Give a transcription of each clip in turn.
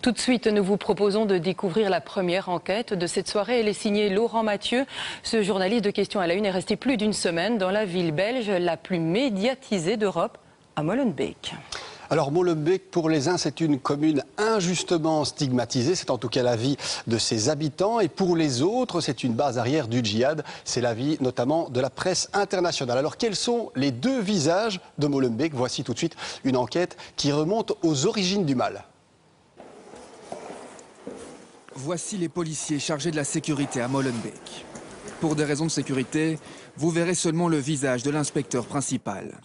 Tout de suite, nous vous proposons de découvrir la première enquête de cette soirée. Elle est signée Laurent Mathieu. Ce journaliste de Questions à la Une est resté plus d'une semaine dans la ville belge la plus médiatisée d'Europe, à Molenbeek. Alors Molenbeek, pour les uns, c'est une commune injustement stigmatisée, c'est en tout cas l'avis de ses habitants. Et pour les autres, c'est une base arrière du djihad, c'est l'avis notamment de la presse internationale. Alors quels sont les deux visages de Molenbeek? Voici tout de suite une enquête qui remonte aux origines du mal. Voici les policiers chargés de la sécurité à Molenbeek. Pour des raisons de sécurité, vous verrez seulement le visage de l'inspecteur principal.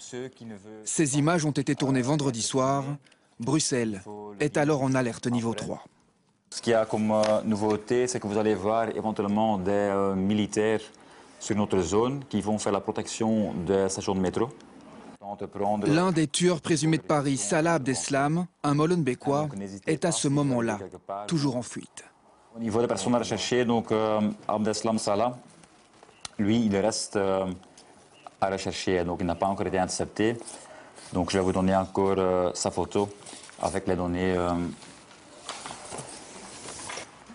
Ces images ont été tournées vendredi soir. Bruxelles est alors en alerte niveau 3. Ce qu'il y a comme nouveauté, c'est que vous allez voir éventuellement des militaires sur notre zone qui vont faire la protection des stations de métro. L'un des tueurs présumés de Paris, Salah Abdeslam, un Molenbeekois, est à ce moment-là toujours en fuite. Au niveau des personnes à rechercher, donc Abdeslam Salah, lui, il reste à rechercher, donc il n'a pas encore été intercepté. Donc je vais vous donner encore sa photo avec les données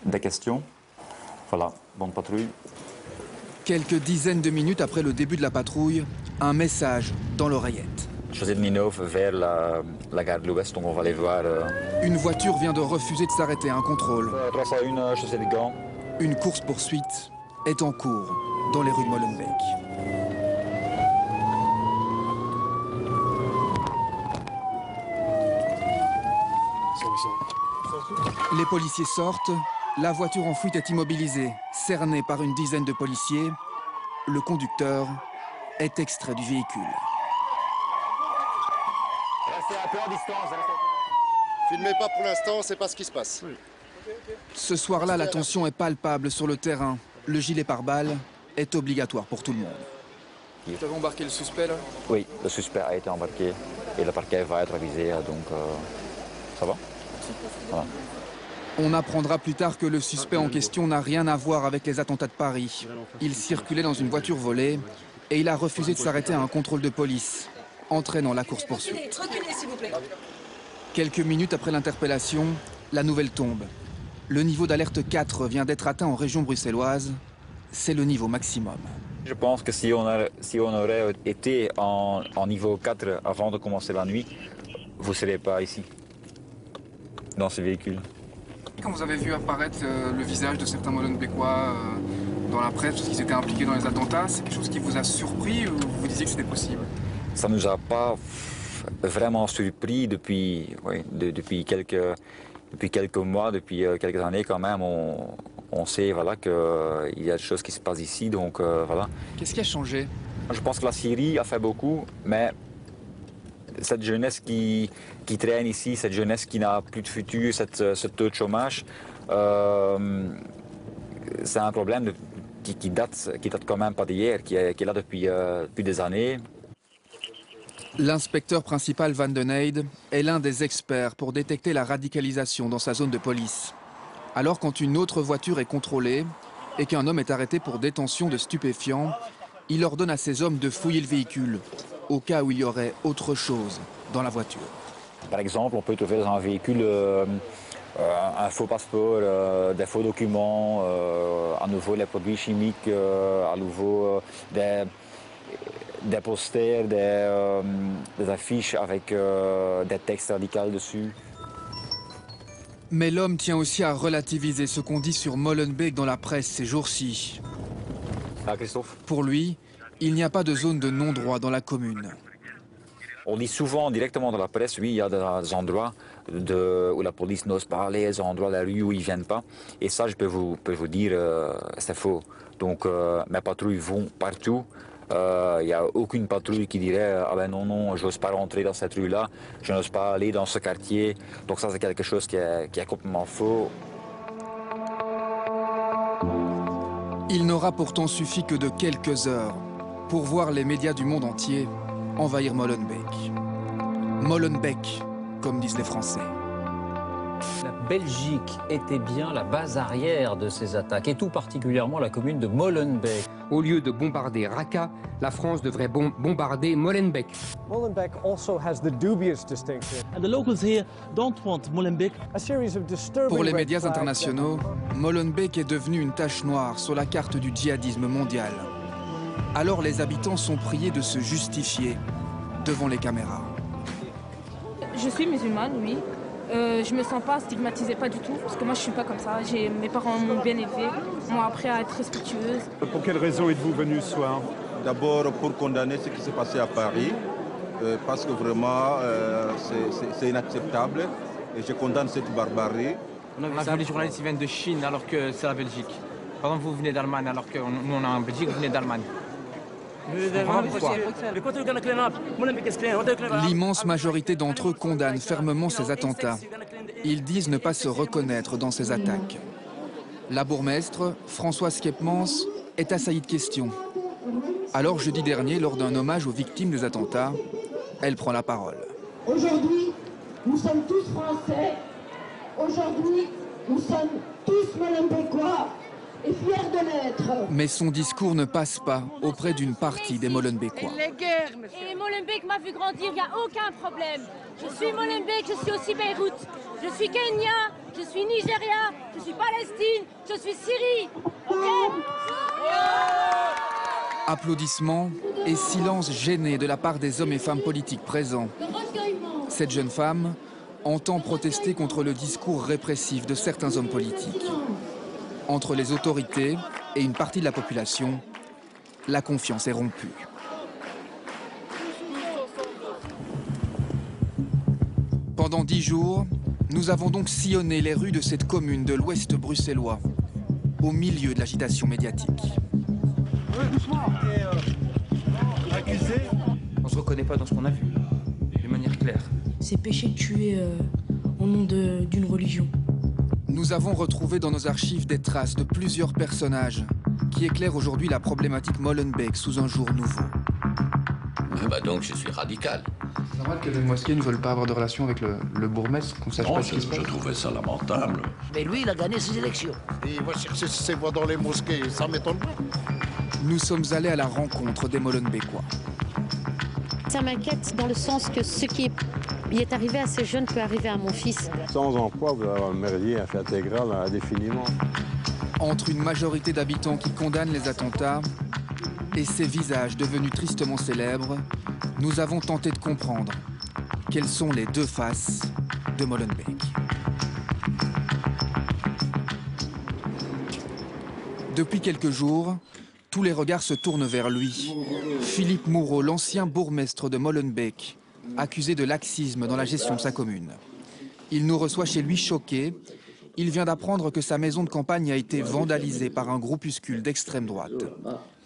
des questions. Voilà, bonne patrouille. Quelques dizaines de minutes après le début de la patrouille, un message dans l'oreillette. José de Minove vers la gare de l'Ouest, donc on va aller voir. Une voiture vient de refuser de s'arrêter à un contrôle. 301, chaussée de Gand. Une course-poursuite est en cours dans les rues de Molenbeek. Les policiers sortent, la voiture en fuite est immobilisée, cernée par une dizaine de policiers. Le conducteur est extrait du véhicule. Restez un peu en distance. Filmez pas pour l'instant, c'est pas ce qui se passe. Ce soir-là, la tension est palpable sur le terrain. Le gilet pare-balles est obligatoire pour tout le monde. Vous avez embarqué le suspect là? Oui, le suspect a été embarqué et le parquet va être avisé, donc ça va. Voilà. On apprendra plus tard que le suspect en question n'a rien à voir avec les attentats de Paris. Il circulait dans une voiture volée et il a refusé de s'arrêter à un contrôle de police, entraînant la course-poursuite. Quelques minutes après l'interpellation, la nouvelle tombe. Le niveau d'alerte 4 vient d'être atteint en région bruxelloise. C'est le niveau maximum. Je pense que si on aurait été en niveau 4 avant de commencer la nuit, vous ne seriez pas ici, dans ce véhicule. Quand vous avez vu apparaître le visage de certains Molenbeekois dans la presse parce qu'ils étaient impliqués dans les attentats, c'est quelque chose qui vous a surpris ou vous disiez que c'était possible? Ça ne nous a pas vraiment surpris depuis quelques mois, depuis quelques années quand même. On sait voilà, qu'il y a des choses qui se passent ici, donc voilà. Qu'est-ce qui a changé? Je pense que la Syrie a fait beaucoup, mais cette jeunesse qui traîne ici, cette jeunesse qui n'a plus de futur, ce taux de chômage, c'est un problème qui date quand même pas d'hier, qui est là depuis des années. L'inspecteur principal Van den Eyde est l'un des experts pour détecter la radicalisation dans sa zone de police. Alors quand une autre voiture est contrôlée et qu'un homme est arrêté pour détention de stupéfiants, il ordonne à ses hommes de fouiller le véhicule, au cas où il y aurait autre chose dans la voiture. Par exemple, on peut trouver dans un véhicule un faux passeport, des faux documents, à nouveau les produits chimiques, à nouveau des posters, des affiches avec des textes radicaux dessus. Mais l'homme tient aussi à relativiser ce qu'on dit sur Molenbeek dans la presse ces jours-ci. Ah, Christophe? Pour lui, il n'y a pas de zone de non-droit dans la commune. On dit souvent directement dans la presse, oui, il y a des endroits où la police n'ose pas aller, des endroits de la rue où ils ne viennent pas. Et ça, je peux vous dire, c'est faux. Donc mes patrouilles vont partout. Il n'y a aucune patrouille qui dirait « Ah ben non, je n'ose pas rentrer dans cette rue-là, je n'ose pas aller dans ce quartier ». Donc ça, c'est quelque chose qui est complètement faux. Il n'aura pourtant suffi que de quelques heures pour voir les médias du monde entier envahir Molenbeek. Molenbeek, comme disent les Français. La Belgique était bien la base arrière de ces attaques, et tout particulièrement la commune de Molenbeek. Au lieu de bombarder Raqqa, la France devrait bombarder Molenbeek. Molenbeek also has the dubious distinction. And the locals here don't want Molenbeek. A series of disturbing Pour les red médias flags internationaux, Molenbeek est devenu une tache noire sur la carte du djihadisme mondial. Alors les habitants sont priés de se justifier devant les caméras. Je suis musulmane, oui. Je me sens pas stigmatisée, pas du tout, parce que moi je suis pas comme ça. Mes parents m'ont bien élevée, m'ont appris à être respectueuse. Pour quelle raison êtes-vous venu ce soir? D'abord pour condamner ce qui s'est passé à Paris, parce que vraiment c'est inacceptable et je condamne cette barbarie. On a vu les journalistes qui viennent de Chine alors que c'est la Belgique. Par exemple, vous venez d'Allemagne alors que nous on est en Belgique, vous venez d'Allemagne. L'immense majorité d'entre eux condamnent fermement ces attentats. Ils disent ne pas se reconnaître dans ces attaques. La bourgmestre, Françoise Kepmans, est assaillie de questions. Alors jeudi dernier, lors d'un hommage aux victimes des attentats, elle prend la parole. Aujourd'hui, nous sommes tous français. Aujourd'hui, nous sommes tous molenbeekois et fiers de l'être. Mais son discours ne passe pas auprès d'une partie des Molenbeekois. Et Molenbeek m'a vu grandir, il n'y a aucun problème. Je suis Molenbeek, je suis aussi Beyrouth. Je suis Kenya, je suis Nigeria, je suis Palestine, je suis Syrie. Applaudissements et silence gêné de la part des hommes et femmes politiques présents. Cette jeune femme entend protester contre le discours répressif de certains hommes politiques. Entre les autorités et une partie de la population, la confiance est rompue. Pendant 10 jours, nous avons donc sillonné les rues de cette commune de l'ouest bruxellois, au milieu de l'agitation médiatique. On se reconnaît pas dans ce qu'on a vu, de manière claire. C'est péché de tuer au nom d'une religion. Nous avons retrouvé dans nos archives des traces de plusieurs personnages qui éclairent aujourd'hui la problématique Molenbeek sous un jour nouveau. Donc je suis radical. C'est normal que les mosquées ne veulent pas avoir de relation avec le bourgmestre, qu'on sache pas ce qui se passe. Je trouvais ça lamentable. Mais lui, il a gagné ses élections. Et il va chercher ses voix dans les mosquées, ça m'étonne pas. Nous sommes allés à la rencontre des Molenbeekois. Ça m'inquiète dans le sens que ce qui est arrivé à ces jeunes peut arriver à mon fils. Sans emploi, vous allez avoir un merdier à fait intégral indéfiniment. Entre une majorité d'habitants qui condamnent les attentats et ces visages devenus tristement célèbres, nous avons tenté de comprendre quelles sont les deux faces de Molenbeek. Depuis quelques jours, tous les regards se tournent vers lui. Philippe Moureau, l'ancien bourgmestre de Molenbeek, accusé de laxisme dans la gestion de sa commune. Il nous reçoit chez lui choqué. Il vient d'apprendre que sa maison de campagne a été vandalisée par un groupuscule d'extrême droite.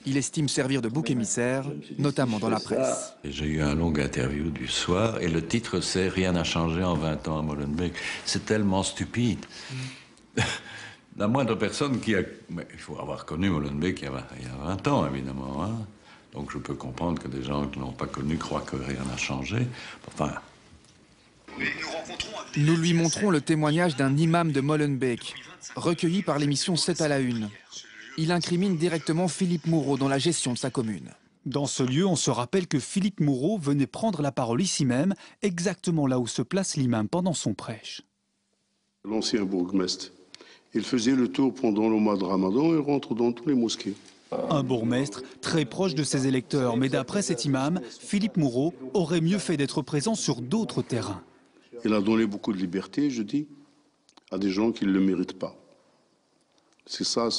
Il estime servir de bouc émissaire, notamment dans la presse. J'ai eu un long interview du soir et le titre c'est « Rien n'a changé en 20 ans à Molenbeek ». C'est tellement stupide. La moindre personne qui a... Mais il faut avoir connu Molenbeek il y a 20 ans, évidemment. Hein. Donc je peux comprendre que des gens qui ne l'ont pas connu croient que rien n'a changé. Enfin... Nous lui montrons le témoignage d'un imam de Molenbeek, recueilli par l'émission 7 à la une. Il incrimine directement Philippe Moureau dans la gestion de sa commune. Dans ce lieu, on se rappelle que Philippe Moureau venait prendre la parole ici même, exactement là où se place l'imam pendant son prêche. L'ancien bourgmestre, il faisait le tour pendant le mois de Ramadan et rentre dans tous les mosquées. Un bourgmestre très proche de ses électeurs, mais d'après cet imam, Philippe Moureau aurait mieux fait d'être présent sur d'autres terrains. Il a donné beaucoup de liberté, je dis, à des gens qui ne le méritent pas. C'est ça.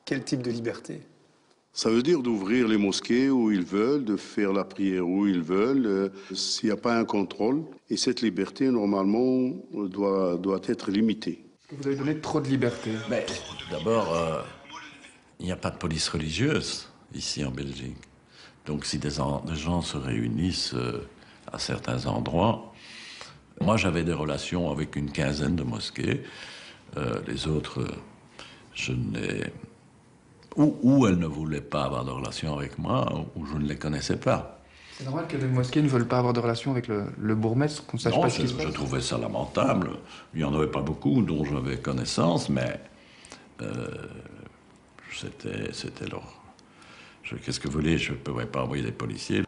Quel type de liberté? Ça veut dire d'ouvrir les mosquées où ils veulent, de faire la prière où ils veulent, s'il n'y a pas un contrôle. Et cette liberté, normalement, doit être limitée. Est-ce que vous avez donné trop de liberté? D'abord, il n'y a pas de police religieuse ici en Belgique. Donc si des gens se réunissent à certains endroits... Moi, j'avais des relations avec une quinzaine de mosquées. Les autres, je n'ai... Ou elles ne voulaient pas avoir de relation avec moi, ou je ne les connaissais pas. C'est normal que les mosquées ne veulent pas avoir de relation avec le bourgmestre, qu'on ne sache pas ce qui se passe? Je trouvais ça lamentable. Il n'y en avait pas beaucoup dont j'avais connaissance, mais C'était leur... Qu'est-ce que vous voulez, je ne pourrais pas envoyer des policiers.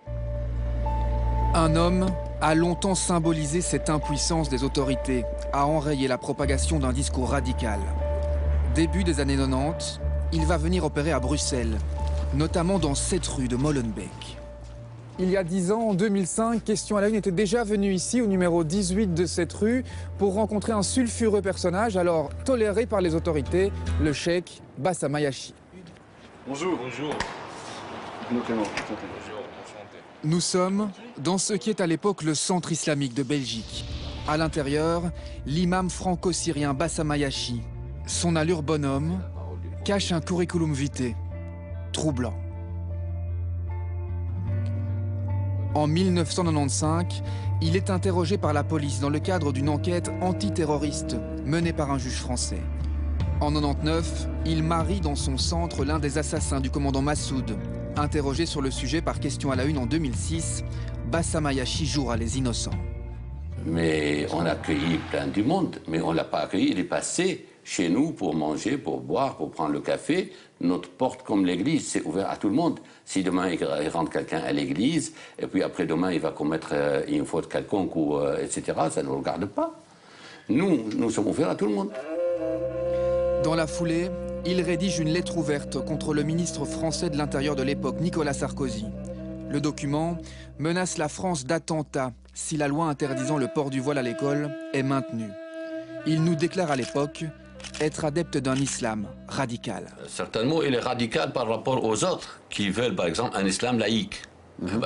Un homme a longtemps symbolisé cette impuissance des autorités à enrayer la propagation d'un discours radical. Début des années 90, il va venir opérer à Bruxelles, notamment dans cette rue de Molenbeek. Il y a 10 ans, en 2005, Question à la Une était déjà venu ici, au numéro 18 de cette rue, pour rencontrer un sulfureux personnage, alors toléré par les autorités, le cheikh Bassama Yachi. Bonjour. Bonjour. Nous sommes dans ce qui est à l'époque le centre islamique de Belgique. À l'intérieur, l'imam franco-syrien Bassama Yachi, son allure bonhomme, cache un curriculum vitae troublant. En 1995, il est interrogé par la police dans le cadre d'une enquête antiterroriste menée par un juge français. En 1999, il marie dans son centre l'un des assassins du commandant Massoud. Interrogé sur le sujet par Question à la Une en 2006, Bassama Yachi jouera les innocents. Mais on a accueilli plein du monde, mais on ne l'a pas accueilli. Il est passé chez nous pour manger, pour boire, pour prendre le café. Notre porte, comme l'église, c'est ouvert à tout le monde. Si demain il rentre quelqu'un à l'église, et puis après demain il va commettre une faute quelconque, ou, etc., ça ne nous regarde pas. Nous sommes ouverts à tout le monde. Dans la foulée, il rédige une lettre ouverte contre le ministre français de l'Intérieur de l'époque, Nicolas Sarkozy. Le document menace la France d'attentat si la loi interdisant le port du voile à l'école est maintenue. Il nous déclare à l'époque être adepte d'un islam radical. Certainement, il est radical par rapport aux autres qui veulent, par exemple, un islam laïque.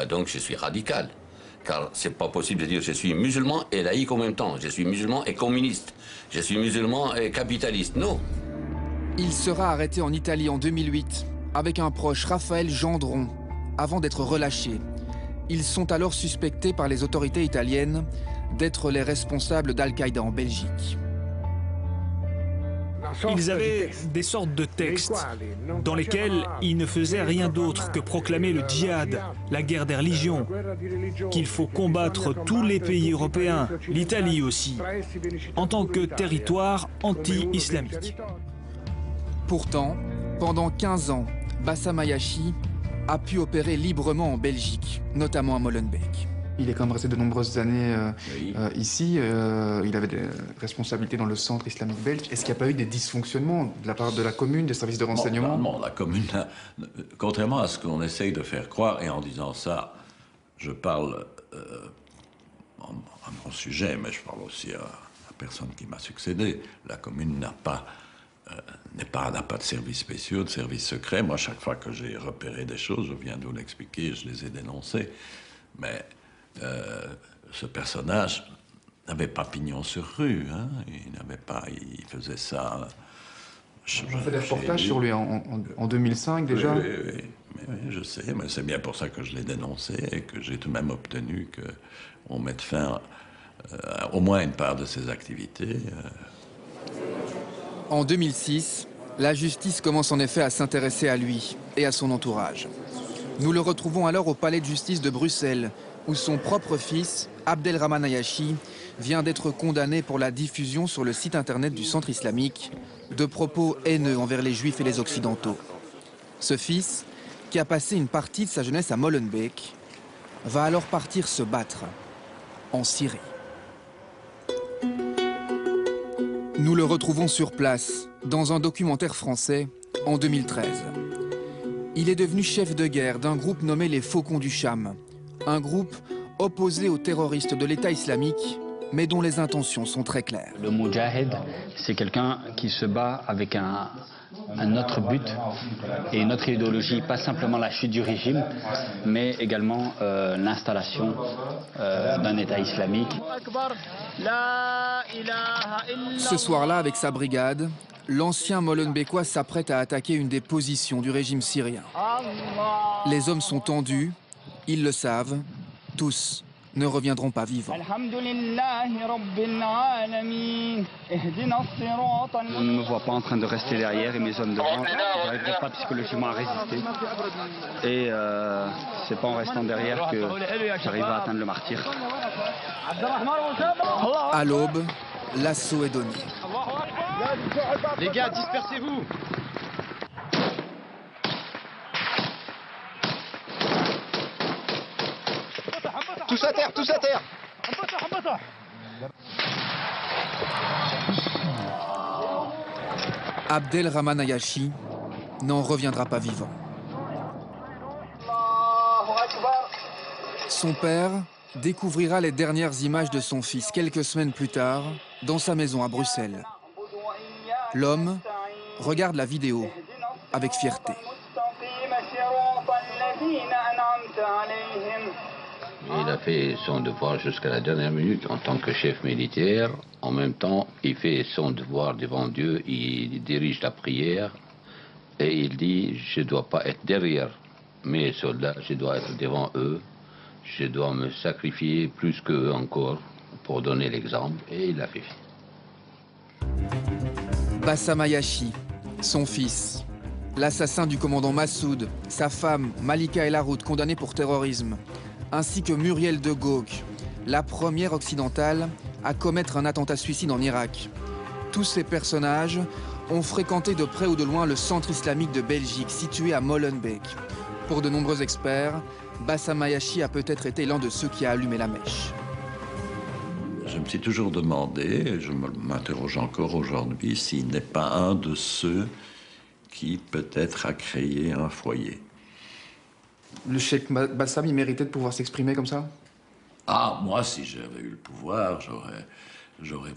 Donc je suis radical. Car c'est pas possible de dire je suis musulman et laïque en même temps. Je suis musulman et communiste. Je suis musulman et capitaliste. Non. Il sera arrêté en Italie en 2008 avec un proche, Raphaël Gendron, avant d'être relâché. Ils sont alors suspectés par les autorités italiennes d'être les responsables d'Al-Qaïda en Belgique. Ils avaient des sortes de textes dans lesquels ils ne faisaient rien d'autre que proclamer le djihad, la guerre des religions, qu'il faut combattre tous les pays européens, l'Italie aussi, en tant que territoire anti-islamique. Pourtant, pendant 15 ans, Bassama Yachi a pu opérer librement en Belgique, notamment à Molenbeek. Il est quand même resté de nombreuses années ici. Il avait des responsabilités dans le centre islamique belge. Est-ce qu'il n'y a pas eu des dysfonctionnements de la part de la commune, des services de renseignement? Non, la commune, contrairement à ce qu'on essaye de faire croire, et en disant ça, je parle à mon sujet, mais je parle aussi à la personne qui m'a succédé. La commune n'a pas de services spéciaux, de services secrets. Moi, chaque fois que j'ai repéré des choses, je viens de vous l'expliquer, je les ai dénoncées. Mais ce personnage n'avait pas pignon sur rue. Hein. Il faisait ça. On fait des reportages sur lui en 2005 déjà. Oui, je sais, mais c'est bien pour ça que je l'ai dénoncé et que j'ai tout de même obtenu qu'on mette fin au moins à une part de ses activités. En 2006, la justice commence en effet à s'intéresser à lui et à son entourage. Nous le retrouvons alors au palais de justice de Bruxelles, où son propre fils, Abdelrahman Ayachi, vient d'être condamné pour la diffusion sur le site internet du centre islamique de propos haineux envers les juifs et les occidentaux. Ce fils, qui a passé une partie de sa jeunesse à Molenbeek, va alors partir se battre en Syrie. Nous le retrouvons sur place, dans un documentaire français, en 2013. Il est devenu chef de guerre d'un groupe nommé les Faucons du Cham, un groupe opposé aux terroristes de l'État islamique, mais dont les intentions sont très claires. Le Moudjahid, c'est quelqu'un qui se bat avec un autre but et une autre idéologie, pas simplement la chute du régime, mais également l'installation d'un État islamique. Ce soir-là, avec sa brigade, l'ancien Molenbeekois s'apprête à attaquer une des positions du régime syrien. Les hommes sont tendus, ils le savent, tous ne reviendront pas vivants. On ne me voit pas en train de rester derrière et mes hommes devant. Je n'arriverai pas psychologiquement à résister. Et c'est pas en restant derrière que j'arrive à atteindre le martyr. À l'aube, l'assaut est donné. Les gars, dispersez-vous. Tous à terre, tous à terre. Abdelrahman Ayashi n'en reviendra pas vivant. Son père découvrira les dernières images de son fils quelques semaines plus tard dans sa maison à Bruxelles. L'homme regarde la vidéo avec fierté. Il a fait son devoir jusqu'à la dernière minute en tant que chef militaire. En même temps, il fait son devoir devant Dieu, il dirige la prière et il dit « Je ne dois pas être derrière mes soldats, je dois être devant eux, je dois me sacrifier plus qu'eux encore pour donner l'exemple » et il l'a fait. Bassam Ayashi, son fils, l'assassin du commandant Massoud, sa femme Malika El Harout condamnée pour terrorisme, ainsi que Muriel de Gauque, la première occidentale à commettre un attentat suicide en Irak. Tous ces personnages ont fréquenté de près ou de loin le centre islamique de Belgique, situé à Molenbeek. Pour de nombreux experts, Bassam Ayashi a peut-être été l'un de ceux qui a allumé la mèche. Je me suis toujours demandé, et je m'interroge encore aujourd'hui, s'il n'est pas un de ceux qui peut-être a créé un foyer. Le cheikh Bassam, il méritait de pouvoir s'exprimer comme ça? Ah, moi, si j'avais eu le pouvoir, j'aurais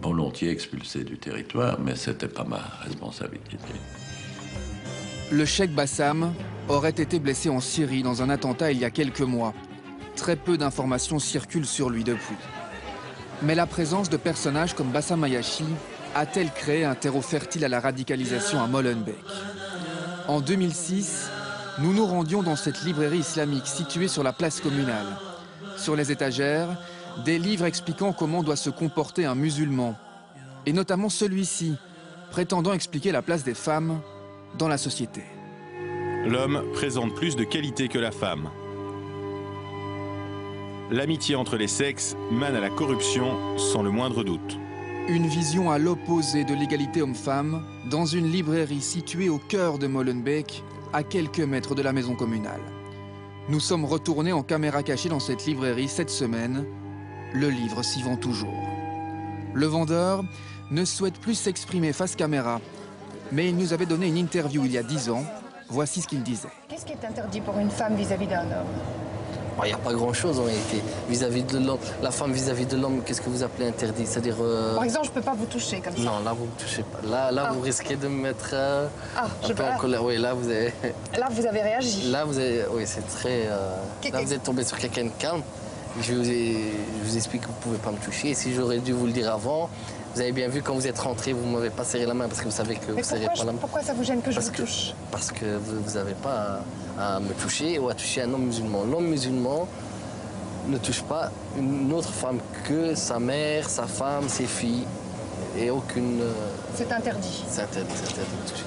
volontiers expulsé du territoire, mais c'était pas ma responsabilité. Le cheikh Bassam aurait été blessé en Syrie dans un attentat il y a quelques mois. Très peu d'informations circulent sur lui depuis. Mais la présence de personnages comme Bassam Ayashi a-t-elle créé un terreau fertile à la radicalisation à Molenbeek? En 2006, nous nous rendions dans cette librairie islamique située sur la place communale. Sur les étagères, des livres expliquant comment doit se comporter un musulman. Et notamment celui-ci, prétendant expliquer la place des femmes dans la société. L'homme présente plus de qualités que la femme. L'amitié entre les sexes mène à la corruption sans le moindre doute. Une vision à l'opposé de l'égalité homme-femme dans une librairie située au cœur de Molenbeek, à quelques mètres de la maison communale. Nous sommes retournés en caméra cachée dans cette librairie cette semaine. Le livre s'y vend toujours. Le vendeur ne souhaite plus s'exprimer face caméra, mais il nous avait donné une interview il y a 10 ans. Voici ce qu'il disait. Qu'est-ce qui est interdit pour une femme vis-à-vis d'un homme? Il n'y a pas grand-chose en réalité. Vis-à-vis de l'homme, la femme vis-à-vis de l'homme, qu'est-ce que vous appelez interdit? C'est-à-dire... Par exemple, je ne peux pas vous toucher comme ça. Non, là, vous ne me touchez pas. Là, vous risquez de me mettre un peu en colère. Oui, là, vous avez... Là, vous avez réagi. Là, vous avez... Oui, c'est très... Là, vous êtes tombé sur quelqu'un de calme. Je vous explique que vous ne pouvez pas me toucher. Et si j'aurais dû vous le dire avant, vous avez bien vu, quand vous êtes rentré, vous ne m'avez pas serré la main parce que vous savez que vous ne serrez pas la main. Pourquoi ça vous gêne que je vous touche? Parce que vous n'avez pas à me toucher ou à toucher un homme musulman. L'homme musulman ne touche pas une autre femme que sa mère, sa femme, ses filles et aucune... C'est interdit. C'est interdit de toucher.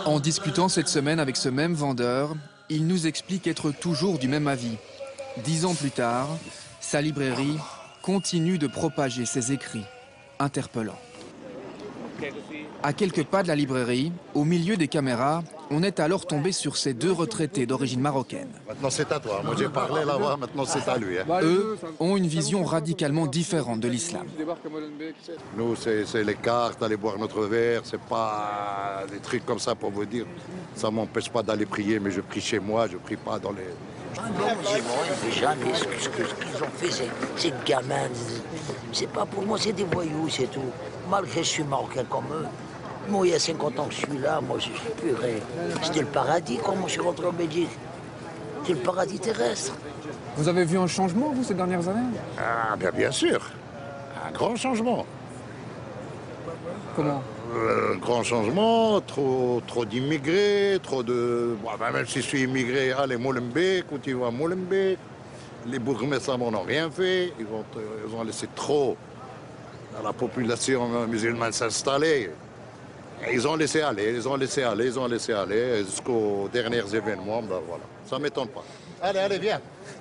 En discutant cette semaine avec ce même vendeur, il nous explique être toujours du même avis. 10 ans plus tard, sa librairie continue de propager ses écrits interpellants. À quelques pas de la librairie, au milieu des caméras, on est alors tombé sur ces deux retraités d'origine marocaine. Maintenant c'est à toi. Moi j'ai parlé là-bas, maintenant c'est à lui. Hein. Eux ont une vision radicalement différente de l'islam. Nous c'est les cartes, aller boire notre verre, c'est pas des trucs comme ça pour vous dire. Ça m'empêche pas d'aller prier, mais je prie chez moi, je prie pas dans les... Jamais ce qu'ils ont fait, ces gamins, c'est pas pour moi, c'est des voyous, c'est tout. Malgré que je suis marocain comme eux, moi il y a 50 ans que je suis là, moi je suis puré. C'était le paradis quand moi je suis rentré en Belgique. C'était le paradis terrestre. Vous avez vu un changement, vous, ces dernières années? Ah, bien sûr. Un grand changement. Comment? Un grand changement, trop d'immigrés, trop de... Bon, même si je suis immigré, allez, Molenbeek, quand tu vas à Molenbeek, les bourgmestres n'ont rien fait, ils ont laissé trop à la population musulmane s'installer. Ils ont laissé aller, jusqu'aux derniers événements, ben voilà. Ça ne m'étonne pas. Allez, viens.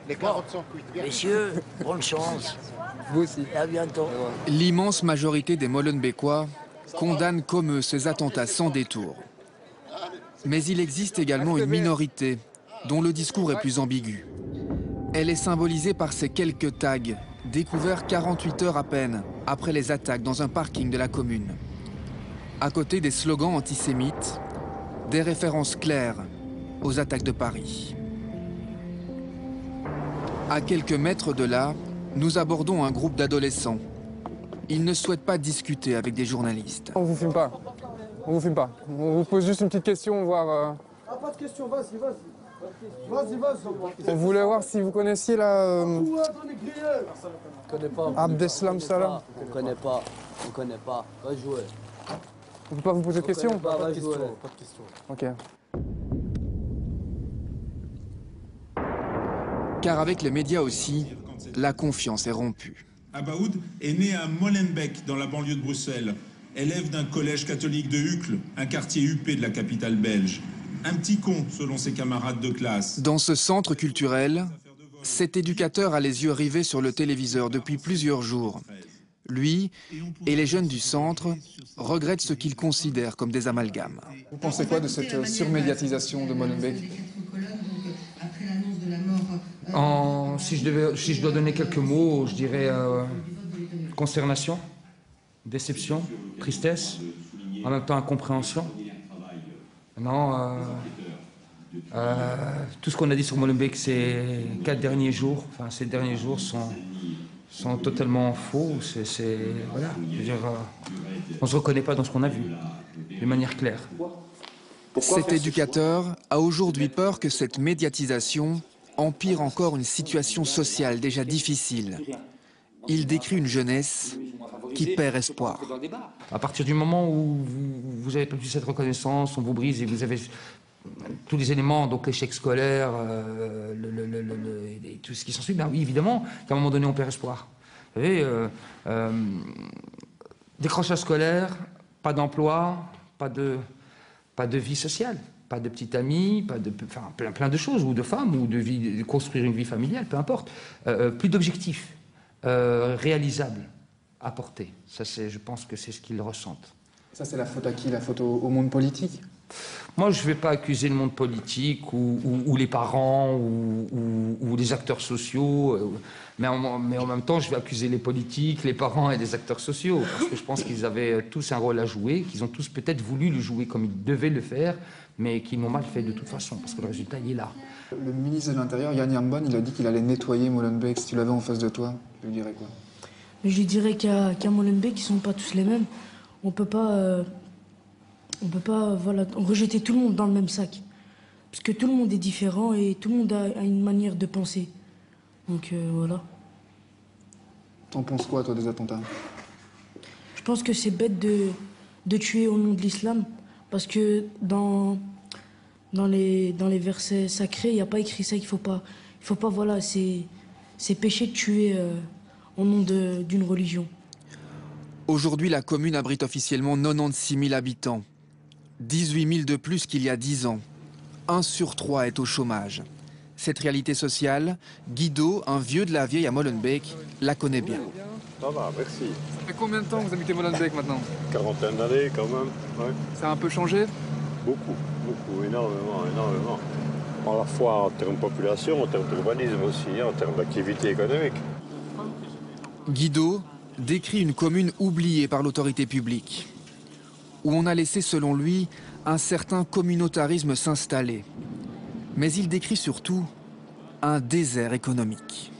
Les carottes sont cuites. Messieurs, bonne chance. Vous aussi. Et à bientôt. L'immense majorité des Molenbeekois condamne comme eux ces attentats sans détour. Mais il existe également une minorité dont le discours est plus ambigu. Elle est symbolisée par ces quelques tags, découverts 48 heures à peine après les attaques dans un parking de la commune. À côté des slogans antisémites, des références claires aux attaques de Paris. À quelques mètres de là, nous abordons un groupe d'adolescents. Ils ne souhaitent pas discuter avec des journalistes. On vous filme pas. On vous filme pas. On vous pose juste une petite question, voir... Ah, pas de question, vas-y, vas-y. Vas-y. On voulait voir si vous connaissiez la... On connaît pas. Abdeslam Salam. On connaît pas. Va jouer. On peut pas vous poser de questions? Pas de question. Ok. Car avec les médias aussi, la confiance est rompue. Abaoud est né à Molenbeek, dans la banlieue de Bruxelles. Élève d'un collège catholique de Uccle, un quartier huppé de la capitale belge. Un petit con, selon ses camarades de classe. Dans ce centre culturel, cet éducateur a les yeux rivés sur le téléviseur depuis plusieurs jours. Lui et les jeunes du centre regrettent ce qu'ils considèrent comme des amalgames. Vous pensez quoi de cette surmédiatisation de Molenbeek? Si je dois donner quelques mots, je dirais consternation, déception, tristesse, en même temps incompréhension. Non, tout ce qu'on a dit sur Molenbeek ces 4 derniers jours, enfin ces derniers jours sont totalement faux. Voilà, je veux dire, on ne se reconnaît pas dans ce qu'on a vu, de manière claire. Cet éducateur a aujourd'hui peur que cette médiatisation empire encore une situation sociale déjà difficile. Il décrit une jeunesse qui perd espoir. À partir du moment où vous n'avez pas plus cette reconnaissance, on vous brise et vous avez tous les éléments, donc l'échec scolaire, tout ce qui s'ensuit, bien oui, évidemment qu'à un moment donné, on perd espoir. Vous savez, décrochage scolaire, pas d'emploi, pas de vie sociale. Pas de petite amie, plein de choses, ou de femmes, ou de construire une vie familiale, peu importe. Plus d'objectifs réalisables à porter. Ça, je pense que c'est ce qu'ils ressentent. Ça, c'est la faute à qui? La faute au monde politique? Moi, je ne vais pas accuser le monde politique, ou les parents, ou les acteurs sociaux, mais en même temps, je vais accuser les politiques, les parents et les acteurs sociaux, parce que je pense qu'ils avaient tous un rôle à jouer, qu'ils ont tous peut-être voulu le jouer comme ils devaient le faire, mais qu'ils l'ont mal fait de toute façon, parce que le résultat, il est là. Le ministre de l'Intérieur, Yann Yambon, il a dit qu'il allait nettoyer Molenbeek. Si tu l'avais en face de toi, tu lui dirais quoi? Je lui dirais qu'à Molenbeek, ils ne sont pas tous les mêmes. On peut pas voilà, rejeter tout le monde dans le même sac. Parce que tout le monde est différent et tout le monde a une manière de penser. Donc voilà. T'en penses quoi, toi, des attentats? Je pense que c'est bête de tuer au nom de l'islam. Parce que dans les versets sacrés, il n'y a pas écrit ça. Il faut pas voilà, c'est péché de tuer au nom d'une religion. Aujourd'hui, la commune abrite officiellement 96 000 habitants. 18 000 de plus qu'il y a 10 ans. 1 sur 3 est au chômage. Cette réalité sociale, Guido, un vieux de la vieille à Molenbeek, la connaît bien. Ça va, merci. Ça fait combien de temps que vous habitez Molenbeek maintenant? 40aine d'années quand même, ouais. Ça a un peu changé? Beaucoup, énormément. À la fois en termes de population, en termes d'urbanisme aussi, en termes d'activité économique. Guido décrit une commune oubliée par l'autorité publique, où on a laissé, selon lui, un certain communautarisme s'installer. Mais il décrit surtout un désert économique.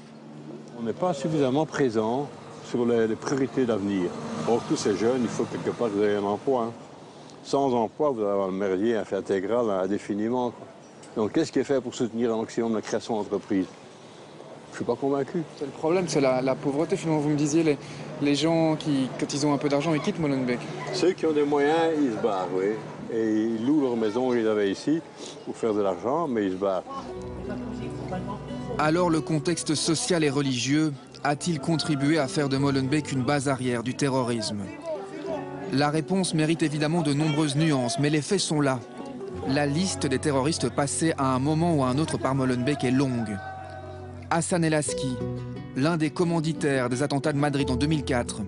On n'est pas suffisamment présent sur les priorités d'avenir. Or, tous ces jeunes, il faut quelque part que vous ayez un emploi. Sans emploi, vous allez avoir le merdier intégral indéfiniment. Donc, qu'est-ce qui est fait pour soutenir un maximum la création d'entreprises? Je ne suis pas convaincu. Le problème, c'est la pauvreté. Finalement, vous me disiez, les gens qui, quand ils ont un peu d'argent, ils quittent Molenbeek. Ceux qui ont des moyens, ils se barrent, oui. Et ils louent leur maison qu'ils avaient ici pour faire de l'argent, mais ils se barrent. Alors le contexte social et religieux a-t-il contribué à faire de Molenbeek une base arrière du terrorisme? La réponse mérite évidemment de nombreuses nuances, mais les faits sont là. La liste des terroristes passés à un moment ou à un autre par Molenbeek est longue. Hassan El Aski, l'un des commanditaires des attentats de Madrid en 2004.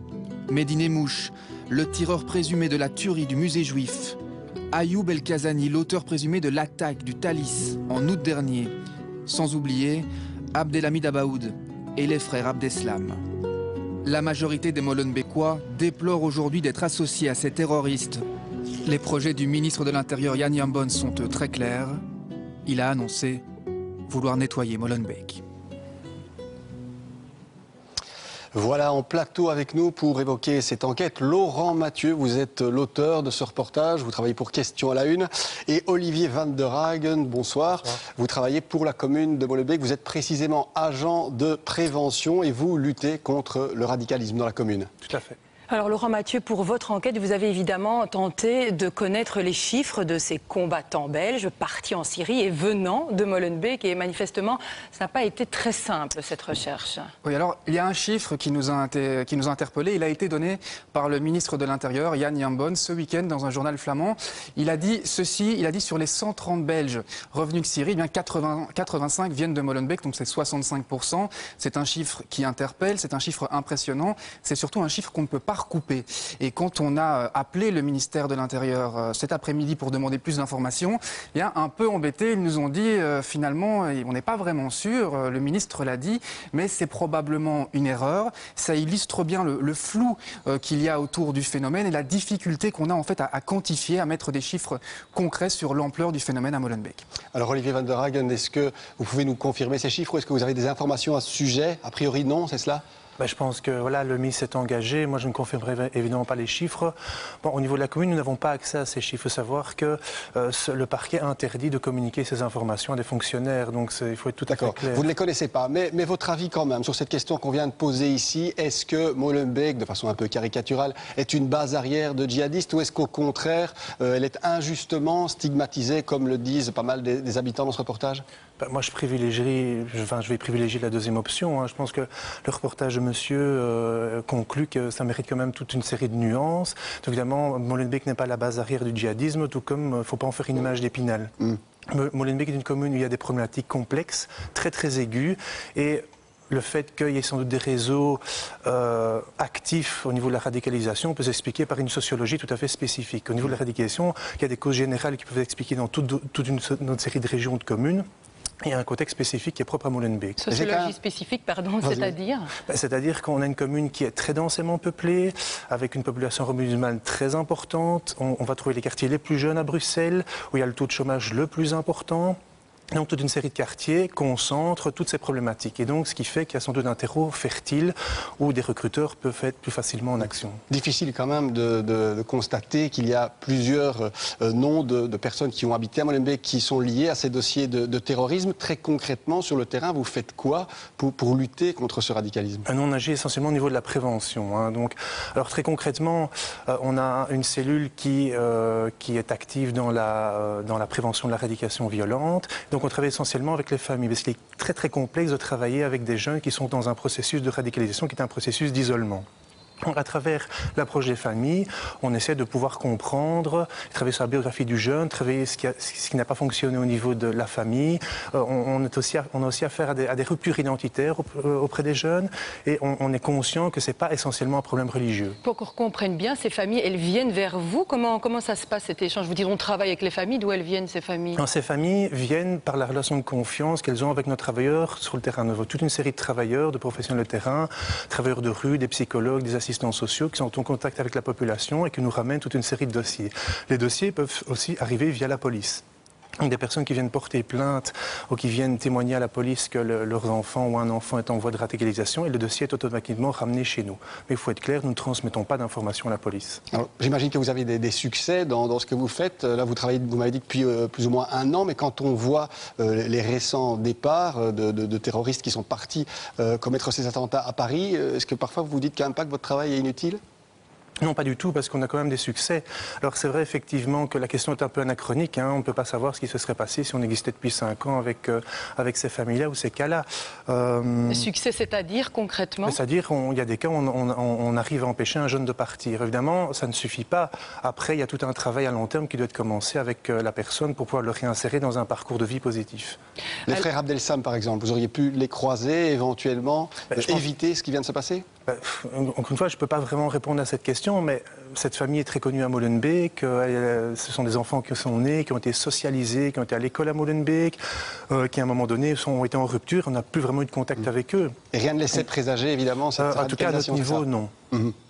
Medine Mouche, le tireur présumé de la tuerie du musée juif. Ayoub El-Kazani, l'auteur présumé de l'attaque du Thalys en août dernier. Sans oublier Abdelhamid Abaoud et les frères Abdeslam. La majorité des Molenbeekois déplorent aujourd'hui d'être associés à ces terroristes. Les projets du ministre de l'Intérieur Jan Jambon sont très clairs. Il a annoncé vouloir nettoyer Molenbeek. Voilà, en plateau avec nous pour évoquer cette enquête, Laurent Mathieu, vous êtes l'auteur de ce reportage, vous travaillez pour Question à la Une, et Olivier Van der Hagen, bonsoir. Vous travaillez pour la commune de Molenbeek, vous êtes précisément agent de prévention et vous luttez contre le radicalisme dans la commune. Tout à fait. Alors Laurent Mathieu, pour votre enquête, vous avez évidemment tenté de connaître les chiffres de ces combattants belges partis en Syrie et venant de Molenbeek. Et manifestement, ça n'a pas été très simple, cette recherche. Oui, alors il y a un chiffre qui nous a interpellés. Il a été donné par le ministre de l'Intérieur, Jan Jambon, ce week-end dans un journal flamand. Il a dit ceci, il a dit sur les 130 Belges revenus de Syrie, eh bien 85 viennent de Molenbeek, donc c'est 65%. C'est un chiffre qui interpelle, c'est un chiffre impressionnant. C'est surtout un chiffre qu'on ne peut pas recoupé. Et quand on a appelé le ministère de l'Intérieur cet après-midi pour demander plus d'informations, eh bien un peu embêtés, ils nous ont dit finalement, on n'est pas vraiment sûr, le ministre l'a dit, mais c'est probablement une erreur. Ça illustre bien le flou qu'il y a autour du phénomène et la difficulté qu'on a en fait à quantifier, à mettre des chiffres concrets sur l'ampleur du phénomène à Molenbeek. Alors Olivier Van der Hagen, est-ce que vous pouvez nous confirmer ces chiffres ou est-ce que vous avez des informations à ce sujet? A priori non, c'est cela? Je pense que voilà, le ministre s'est engagé. Moi, je ne confirmerai évidemment pas les chiffres. Bon, au niveau de la commune, nous n'avons pas accès à ces chiffres. Il faut savoir que le parquet interdit de communiquer ces informations à des fonctionnaires. Donc, il faut être tout à fait clair. Vous ne les connaissez pas, mais votre avis quand même sur cette question qu'on vient de poser ici. Est-ce que Molenbeek, de façon un peu caricaturale, est une base arrière de djihadistes ou est-ce qu'au contraire, elle est injustement stigmatisée, comme le disent pas mal des habitants dans ce reportage? Moi, je vais privilégier la deuxième option. Je pense que le reportage de monsieur conclut que ça mérite quand même toute une série de nuances. Donc, évidemment, Molenbeek n'est pas la base arrière du djihadisme, tout comme il ne faut pas en faire une image d'Épinal. Molenbeek est une commune où il y a des problématiques complexes, très très aiguës, et le fait qu'il y ait sans doute des réseaux actifs au niveau de la radicalisation peut s'expliquer par une sociologie tout à fait spécifique. Au niveau de la radicalisation, il y a des causes générales qui peuvent s'expliquer dans toute une série de régions de communes. Il y a un contexte spécifique qui est propre à Molenbeek. Sociologie spécifique, pardon, c'est-à-dire? C'est-à-dire qu'on a une commune qui est très densément peuplée, avec une population musulmane très importante. On va trouver les quartiers les plus jeunes à Bruxelles, où il y a le taux de chômage le plus important. Donc toute une série de quartiers concentrent toutes ces problématiques. Et donc ce qui fait qu'il y a sans doute un terreau fertile où des recruteurs peuvent être plus facilement en action. Difficile quand même de constater qu'il y a plusieurs noms de personnes qui ont habité à Molenbeek qui sont liés à ces dossiers de terrorisme. Très concrètement, sur le terrain, vous faites quoi pour lutter contre ce radicalisme? On agit essentiellement au niveau de la prévention. Donc, alors très concrètement, on a une cellule qui est active dans la prévention de la radicalisation violente. Donc on travaille essentiellement avec les familles, parce qu'il est très très complexe de travailler avec des jeunes qui sont dans un processus de radicalisation qui est un processus d'isolement. À travers l'approche des familles, on essaie de pouvoir comprendre, travailler sur la biographie du jeune, travailler ce qui n'a pas fonctionné au niveau de la famille. On a aussi affaire à des ruptures identitaires auprès des jeunes et on est conscient que ce n'est pas essentiellement un problème religieux. Pour qu'on comprenne bien, ces familles, elles viennent vers vous? Comment ça se passe cet échange? Vous dites on travaille avec les familles, d'où elles viennent ces familles? Ces familles viennent par la relation de confiance qu'elles ont avec nos travailleurs sur le terrain. Nous avons toute une série de travailleurs, de professionnels de terrain, travailleurs de rue, des psychologues, des assistants sociaux qui sont en contact avec la population et qui nous ramènent toute une série de dossiers. Les dossiers peuvent aussi arriver via la police. Des personnes qui viennent porter plainte ou qui viennent témoigner à la police que leurs enfants ou un enfant est en voie de radicalisation et le dossier est automatiquement ramené chez nous. Mais il faut être clair, nous ne transmettons pas d'informations à la police. J'imagine que vous avez des succès dans ce que vous faites. Là, vous travaillez, vous m'avez dit, depuis plus ou moins 1 an, mais quand on voit les récents départs de terroristes qui sont partis commettre ces attentats à Paris, est-ce que parfois vous vous dites quand même pas que votre travail est inutile ? Non, pas du tout, parce qu'on a quand même des succès. Alors c'est vrai effectivement que la question est un peu anachronique. On ne peut pas savoir ce qui se serait passé si on existait depuis 5 ans avec ces familles-là ou ces cas-là. Succès, c'est-à-dire concrètement? C'est-à-dire qu'il y a des cas où on arrive à empêcher un jeune de partir. Évidemment, ça ne suffit pas. Après, il y a tout un travail à long terme qui doit être commencé avec la personne pour pouvoir le réinsérer dans un parcours de vie positif. Les frères Abdeslam, par exemple, vous auriez pu les croiser éventuellement, éviter ce qui vient de se passer? Encore une fois, je ne peux pas vraiment répondre à cette question, mais cette famille est très connue à Molenbeek. Ce sont des enfants qui sont nés, qui ont été socialisés, qui ont été à l'école à Molenbeek, qui à un moment donné ont été en rupture. On n'a plus vraiment eu de contact avec eux. Et rien ne laissait présager évidemment cette en tout cas à notre niveau, non.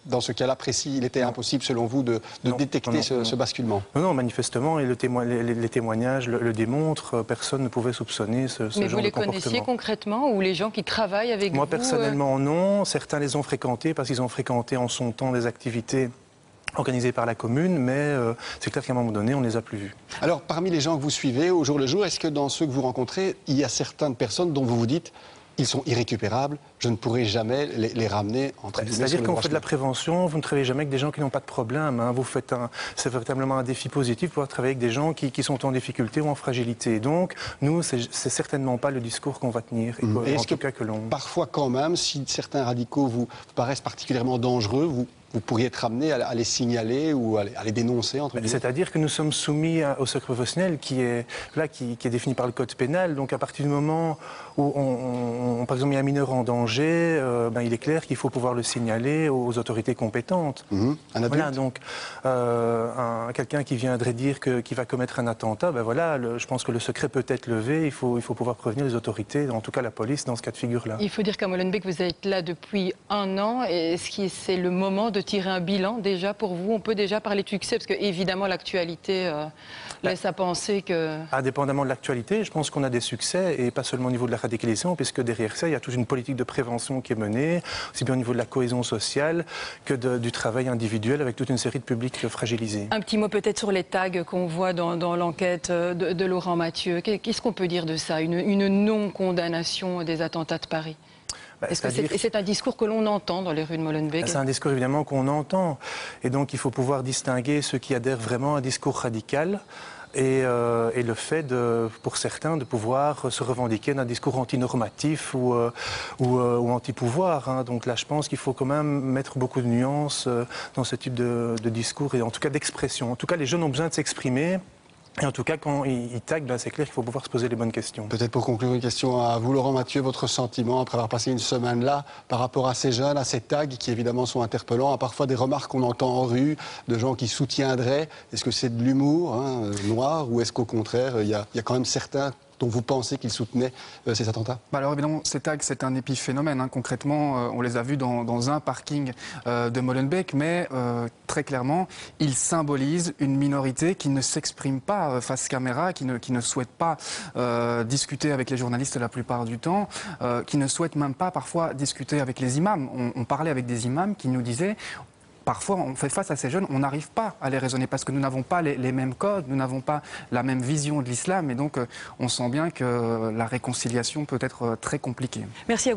Dans ce cas-là précis, il était impossible selon vous de détecter ce basculement? Non, manifestement, et les témoignages le démontrent, personne ne pouvait soupçonner ce genre de comportement. Mais vous les connaissiez concrètement, ou les gens qui travaillent avec vous? Moi personnellement non, certains les ont fréquentés parce qu'ils ont fréquenté en son temps des activités organisées par la commune, mais c'est clair qu'à un moment donné, on ne les a plus vus. Alors, parmi les gens que vous suivez au jour le jour, est-ce que dans ceux que vous rencontrez, il y a certaines personnes dont vous vous dites ils sont irrécupérables, je ne pourrai jamais les ramener entre guillemets? C'est-à-dire quand vous faites de la prévention, vous ne travaillez jamais avec des gens qui n'ont pas de problème. Hein. C'est véritablement un défi positif de pouvoir travailler avec des gens qui sont en difficulté ou en fragilité. Donc, nous, c'est certainement pas le discours qu'on va tenir. Et en tout cas parfois quand même, si certains radicaux vous paraissent particulièrement dangereux, vous pourriez être amené à les signaler ou à les dénoncer, entre guillemets? C'est-à-dire que nous sommes soumis au secret professionnel qui est défini par le code pénal. Donc à partir du moment où, par exemple, il y a un mineur en danger, il est clair qu'il faut pouvoir le signaler aux autorités compétentes. Un adulte. Voilà, donc quelqu'un qui viendrait dire qu'il va commettre un attentat, je pense que le secret peut être levé, il faut pouvoir prévenir les autorités, en tout cas la police, dans ce cas de figure-là. Il faut dire qu'à Molenbeek, vous êtes là depuis 1 an. Est-ce que c'est le moment de tirer un bilan déjà pour vous? On peut déjà parler de succès, parce que évidemment l'actualité laisse à penser que... Indépendamment de l'actualité, je pense qu'on a des succès, et pas seulement au niveau de la radicalisation, puisque derrière ça, il y a toute une politique de prévention qui est menée, aussi bien au niveau de la cohésion sociale que du travail individuel avec toute une série de publics fragilisés. Un petit mot peut-être sur les tags qu'on voit dans l'enquête de Laurent Mathieu. Qu'est-ce qu'on peut dire de ça? Une non-condamnation des attentats de Paris? Est-ce que c'est un discours que l'on entend dans les rues de Molenbeek? C'est un discours évidemment qu'on entend. Et donc il faut pouvoir distinguer ceux qui adhèrent vraiment à un discours radical et le fait, pour certains, de pouvoir se revendiquer d'un discours antinormatif ou anti-pouvoir. Hein. Donc là, je pense qu'il faut quand même mettre beaucoup de nuances dans ce type de discours et en tout cas d'expression. En tout cas, les jeunes ont besoin de s'exprimer. Et en tout cas, quand ils taguent, c'est clair qu'il faut pouvoir se poser les bonnes questions. Peut-être pour conclure, une question à vous, Laurent Mathieu, votre sentiment après avoir passé une semaine là, par rapport à ces jeunes, à ces tags qui évidemment sont interpellants, à parfois des remarques qu'on entend en rue, de gens qui soutiendraient. Est-ce que c'est de l'humour noir, ou est-ce qu'au contraire, il y a quand même certains dont vous pensez qu'ils soutenaient ces attentats? Alors évidemment, ces tags, c'est un épiphénomène. Concrètement, on les a vus dans un parking de Molenbeek, mais très clairement, ils symbolisent une minorité qui ne s'exprime pas face caméra, qui ne souhaite pas discuter avec les journalistes la plupart du temps, qui ne souhaite même pas parfois discuter avec les imams. On parlait avec des imams qui nous disaient... Parfois, on fait face à ces jeunes, on n'arrive pas à les raisonner parce que nous n'avons pas les mêmes codes, nous n'avons pas la même vision de l'islam et donc on sent bien que la réconciliation peut être très compliquée. Merci à vous.